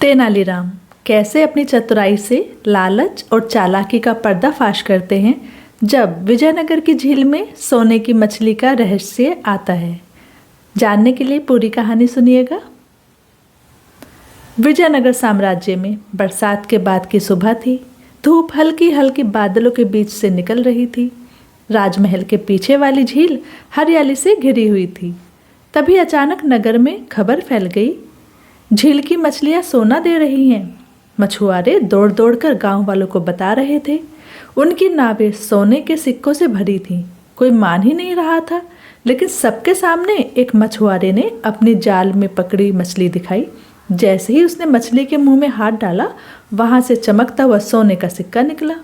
तेनालीराम कैसे अपनी चतुराई से लालच और चालाकी का पर्दाफाश करते हैं जब विजयनगर की झील में सोने की मछली का रहस्य आता है। जानने के लिए पूरी कहानी सुनिएगा। विजयनगर साम्राज्य में बरसात के बाद की सुबह थी। धूप हल्की हल्की बादलों के बीच से निकल रही थी। राजमहल के पीछे वाली झील हरियाली से घिरी हुई थी। तभी अचानक नगर में खबर फैल गई, झील की मछलियां सोना दे रही हैं। मछुआरे दौड़ दौड़ कर गाँव वालों को बता रहे थे। उनकी नावें सोने के सिक्कों से भरी थीं। कोई मान ही नहीं रहा था, लेकिन सबके सामने एक मछुआरे ने अपनी जाल में पकड़ी मछली दिखाई। जैसे ही उसने मछली के मुंह में हाथ डाला, वहां से चमकता हुआ सोने का सिक्का निकला।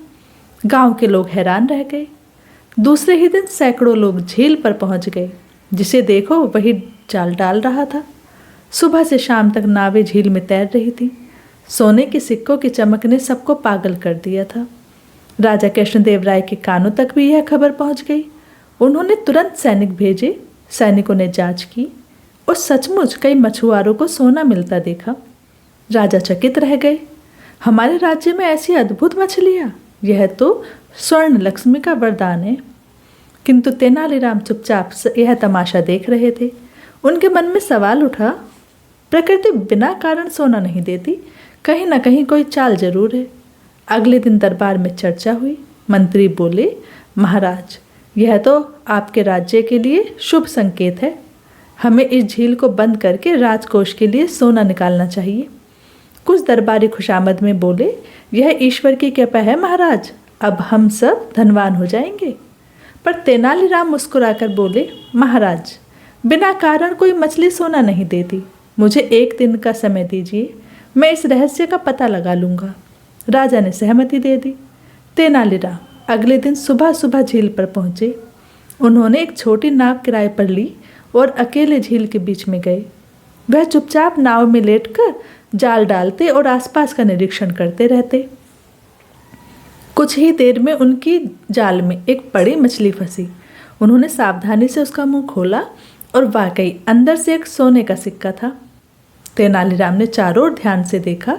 गांव के लोग हैरान रह गए। दूसरे ही दिन सैकड़ों लोग झील पर पहुंच गए। जिसे देखो वही जाल डाल रहा था। सुबह से शाम तक नावें झील में तैर रही थी। सोने के सिक्कों की चमक ने सबको पागल कर दिया था। राजा कृष्णदेव राय के कानों तक भी यह खबर पहुंच गई। उन्होंने तुरंत सैनिक भेजे। सैनिकों ने जांच की और सचमुच कई मछुआरों को सोना मिलता देखा। राजा चकित रह गए। हमारे राज्य में ऐसी अद्भुत मछलियाँ, यह तो स्वर्ण लक्ष्मी का वरदान है। किंतु तेनालीराम चुपचाप यह तमाशा देख रहे थे। उनके मन में सवाल उठा, प्रकृति बिना कारण सोना नहीं देती, कहीं ना कहीं कोई चाल जरूर है। अगले दिन दरबार में चर्चा हुई। मंत्री बोले, महाराज, यह तो आपके राज्य के लिए शुभ संकेत है। हमें इस झील को बंद करके राजकोष के लिए सोना निकालना चाहिए। कुछ दरबारी खुशामद में बोले, यह ईश्वर की कृपा है महाराज, अब हम सब धनवान हो जाएंगे। पर तेनालीराम मुस्कुराकर बोले, महाराज, बिना कारण कोई मछली सोना नहीं देती। मुझे एक दिन का समय दीजिए, मैं इस रहस्य का पता लगा लूँगा। राजा ने सहमति दे दी। तेनालीराम अगले दिन सुबह सुबह झील पर पहुँचे। उन्होंने एक छोटी नाव किराए पर ली और अकेले झील के बीच में गए। वह चुपचाप नाव में लेटकर जाल डालते और आसपास का निरीक्षण करते रहते। कुछ ही देर में उनकी जाल में एक बड़ी मछली फंसी। उन्होंने सावधानी से उसका मुंह खोला और वाकई अंदर से एक सोने का सिक्का था। तेनालीराम ने चारों ओर ध्यान से देखा।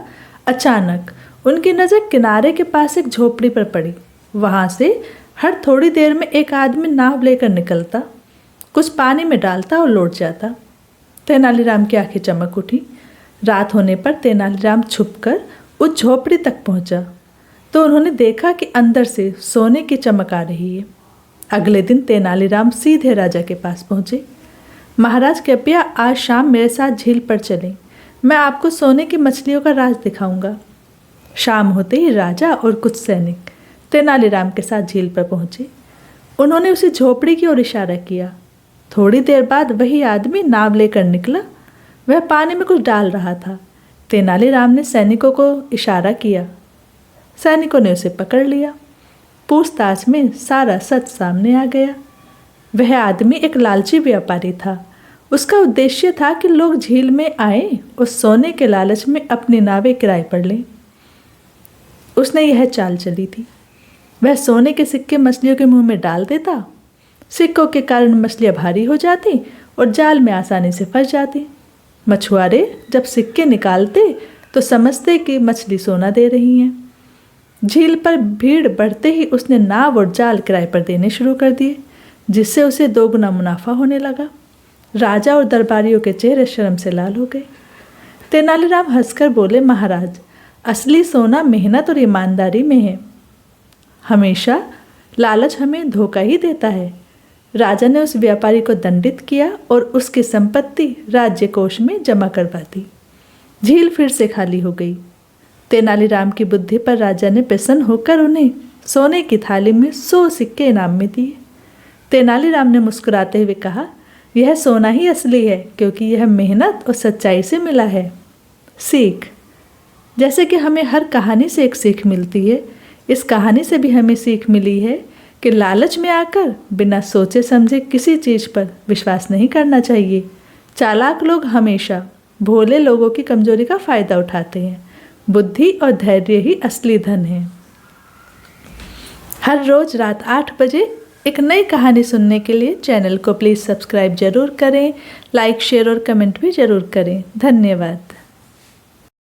अचानक उनकी नज़र किनारे के पास एक झोपड़ी पर पड़ी। वहां से हर थोड़ी देर में एक आदमी नाव लेकर निकलता, कुछ पानी में डालता और लौट जाता। तेनालीराम की आंखें चमक उठी। रात होने पर तेनालीराम छुपकर उस झोपड़ी तक पहुंचा तो उन्होंने देखा कि अंदर से सोने की चमक आ रही है। अगले दिन तेनालीराम सीधे राजा के पास पहुंचे। महाराज, कृपया आज शाम मेरे साथ झील पर चलें। मैं आपको सोने की मछलियों का राज दिखाऊंगा। शाम होते ही राजा और कुछ सैनिक तेनालीराम के साथ झील पर पहुंचे। उन्होंने उसी झोपड़ी की ओर इशारा किया। थोड़ी देर बाद वही आदमी नाव लेकर निकला। वह पानी में कुछ डाल रहा था। तेनालीराम ने सैनिकों को इशारा किया। सैनिकों ने उसे पकड़ लिया। पूछताछ में सारा सच सामने आ गया। वह आदमी एक लालची व्यापारी था। उसका उद्देश्य था कि लोग झील में आए और सोने के लालच में अपनी नावें किराए पर लें। उसने यह चाल चली थी। वह सोने के सिक्के मछलियों के मुंह में डाल देता। सिक्कों के कारण मछलियां भारी हो जाती और जाल में आसानी से फंस जाती। मछुआरे जब सिक्के निकालते तो समझते कि मछली सोना दे रही हैं। झील पर भीड़ बढ़ते ही उसने नाव और जाल किराए पर देने शुरू कर दिए, जिससे उसे दोगुना मुनाफा होने लगा। राजा और दरबारियों के चेहरे शर्म से लाल हो गए। तेनालीराम हंसकर बोले, महाराज, असली सोना मेहनत और ईमानदारी में है। हमेशा लालच हमें धोखा ही देता है। राजा ने उस व्यापारी को दंडित किया और उसकी संपत्ति राज्य कोष में जमा करवा दी। झील फिर से खाली हो गई। तेनालीराम की बुद्धि पर राजा ने प्रसन्न होकर उन्हें सोने की थाली में 100 सिक्के इनाम में दिए। तेनालीराम ने मुस्कुराते हुए कहा, यह सोना ही असली है, क्योंकि यह मेहनत और सच्चाई से मिला है। सीख, जैसे कि हमें हर कहानी से एक सीख मिलती है, इस कहानी से भी हमें सीख मिली है कि लालच में आकर बिना सोचे समझे किसी चीज़ पर विश्वास नहीं करना चाहिए। चालाक लोग हमेशा भोले लोगों की कमजोरी का फ़ायदा उठाते हैं। बुद्धि और धैर्य ही असली धन है। हर रोज़ रात 8 बजे एक नई कहानी सुनने के लिए चैनल को प्लीज़ सब्सक्राइब ज़रूर करें। लाइक, शेयर और कमेंट भी ज़रूर करें। धन्यवाद।